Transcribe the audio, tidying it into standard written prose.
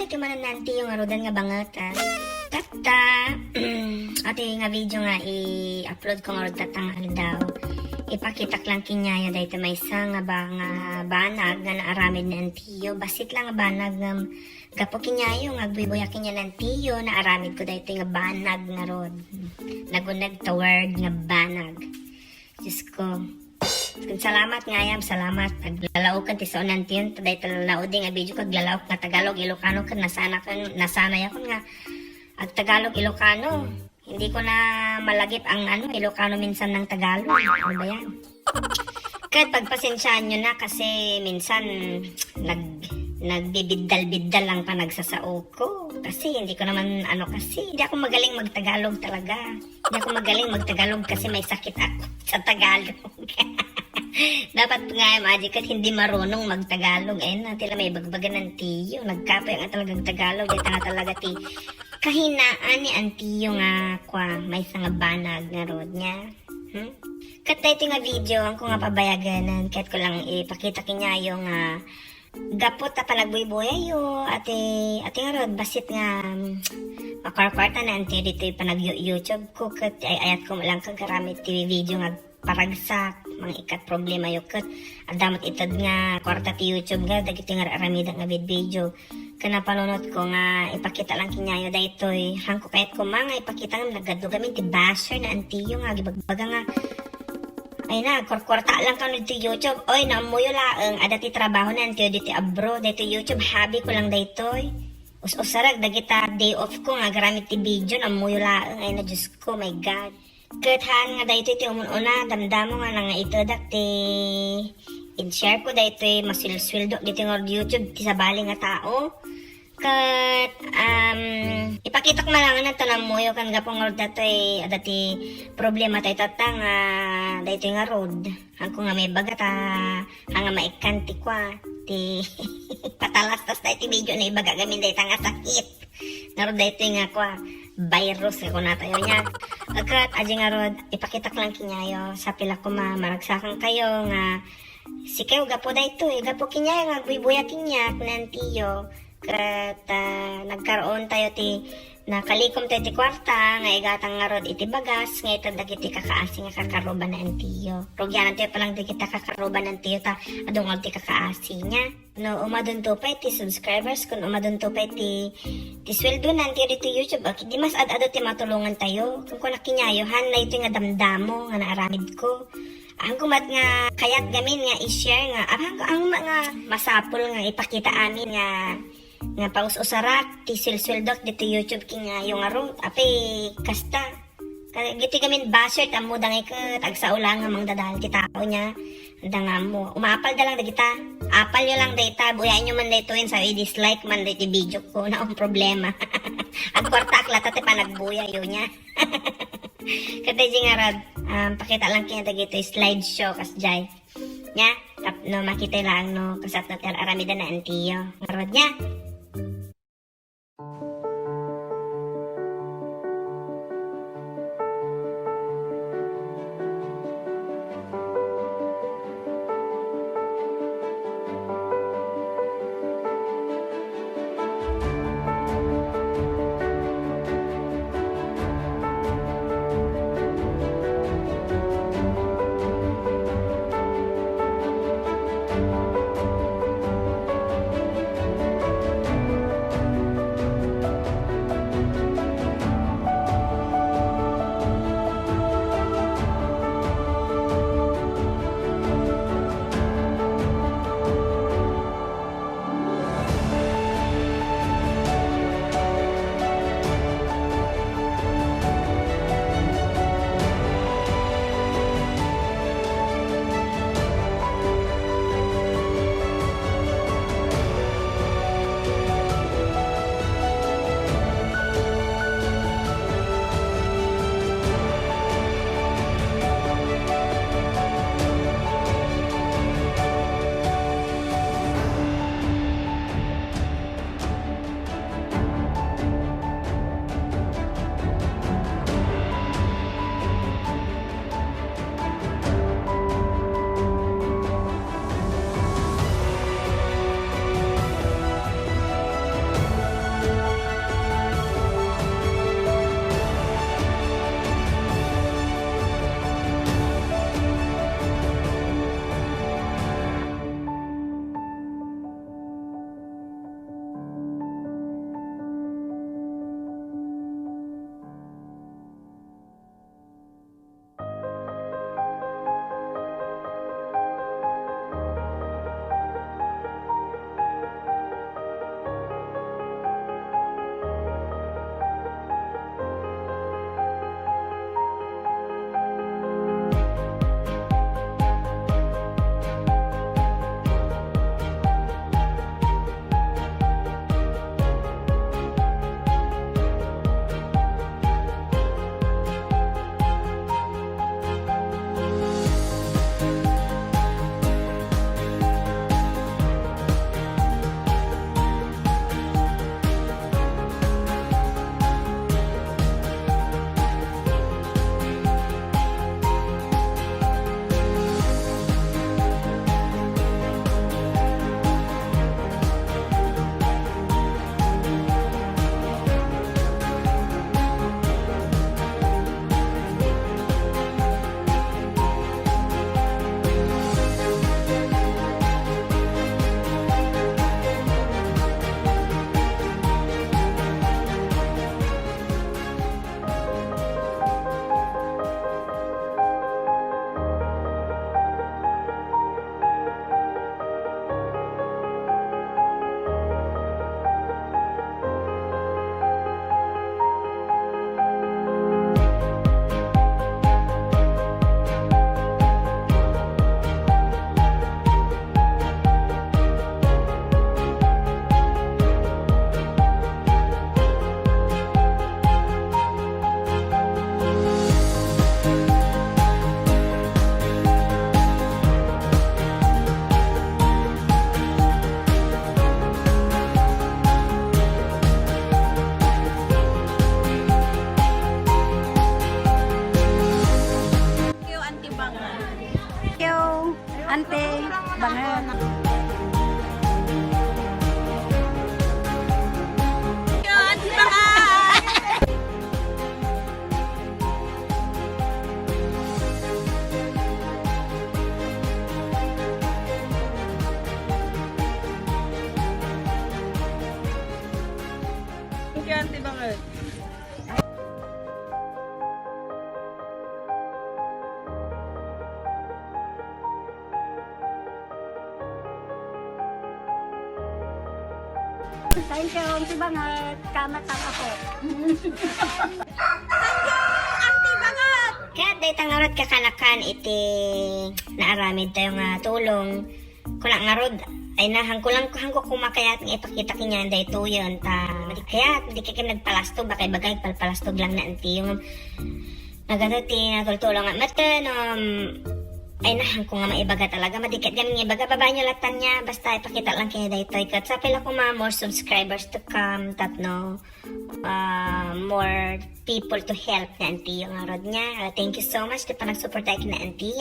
ito man nanti yung arudan nga bangatan. Tata, ate nga video nga i-upload ko nga ro tatang daw. Ipakitak lang kinyayo dahil may isa nga ba nga banag nga naaramid na antiyo. Basit lang nga banag nga gapo kinyayo nga agbuibuya kinya na antiyo naaramid ko dahil nga banag nga rod. Nagunag taward nga banag. Diyos ko. Salamat nga yam, salamat. Naglalaw ka ti sa unantiyon. Dahil talalaw din nga video kaglalaw nga Tagalog, Ilocano ka nasanay ako nga ag Tagalog, Ilocano. Hindi ko na malagip ang Ilocano minsan ng Tagalog. Ano ba yan? Kahit pagpasensyaan nyo na kasi minsan nagbibiddal-biddal lang pa nagsasao ko. Kasi hindi ko naman hindi ako magaling mag-Tagalog talaga. Hindi ako magaling mag-Tagalog kasi may sakit ako sa Tagalog. Dapat nga magic at hindi marunong mag-Tagalog. Ayun na, tila may bagbagan ng tiyo. Nagkapay ang talagang Tagalog. Ito nga talaga kahinaan ni antiyo nga may nga banag nga road niya. Kat ito nga video ang ko nga pabayaganan. Kahit ko lang ipakita kinya yung gapot na panagbuy-buyayo. Ate nga road, basit nga makarkwarta na antiyo dito yung panag-YouTube ko. Kat ayat ko lang kagaramit TV video nga paragsak, mga ikat problema yung kat. Adamat itad nga kwarta ti YouTube nga, dagiti nga aramida nga video. Kana panunot ko nga ipakita lang kinyayo daytoy hangko kahit ko mga ipakita nga nagadugamin ti basher na antiyo nga gibagbaga nga ay na kwarta lang kanu dito YouTube. Oy naamuyo laeng ada ti trabaho na antiyo dito abroad dito YouTube hobby ko lang daytoy. Us-usarag dagita day off ko nga garamit ti video naamuyo laeng ay na Diyos ko my God. Kathan nga daytoy ti umun-una damdamo nga nga ito dakti in-share ko daytoy masilsweldo dito nga YouTube ti sabali nga tao. Kat ipakita ko malangan na tanang moyo kan gapong road datoy adati problema tayo tatang daytoy nga road hangko nga may bagat hanga maikanti kwa ti patalastas tayo ti video na ibaga gamin dayta nga sakit nga road daytoy nga kwa virus nga kuna tayo niya agkat aji nga road ipakita ko lang kinyayo sa pila ko maragsakan kayo nga si kayo gapo daytoy gapo kinyayo nga buibuya kinya kunantiyo kat nagkaroon tayo ti nakalikom tayo ti kwarta nga igatang nga rod iti bagas nga itad dagiti kakaasi nga kakaruban na antiyo rogyanan tayo palang dagiti kakaruban na antiyo ta adungol ti kakaasi nya no umadun to pa ti subscribers kun umadun to pa ti sweldo na antiyo dito YouTube di mas ad-ado ti matulungan tayo kung nakinyayohan na ito nga damdamo nga naaramid ko ang kumat nga kayat gamin nga i-share nga ang mga masapol nga ipakita amin nga paus-usarak ti silsweldok dito YouTube king yung arong ape kasta giti gamin basher tamo dangay ka tagsaulang nga mang dadal ti tao nya nga mo umapal da lang dagita apal yo lang data buyain nyo man daytoin sa i-dislike man dito video ko na ang problema ag kwarta aklata ti panagbuya yo nya kada jingarad pakita lang kaya dagito slideshow kas jay nya no makita lang no kasat na aramida na antiyo ngarod nya. banget. Thank you, Auntie Banget. Kamat ang ako. Kaya day tangarod kakanakan iti naaramid tayo nga tulong. Kuna nga rod ay nahang kulang ko kumakayat nga ipakita kinyan day to yun ta. Kaya di ka kim nagpalastog bakay bagay palpalastog lang na anti yung nagatati natultulong nga matan ay nahang ko nga maibaga talaga madikat yan nga ibaga baba nyo latan niya basta ipakita lang kanya day toy kat sa pila ko more subscribers to come tapno more people to help na auntie yung arod niya. Thank you so much di pa nagsupport tayo na auntie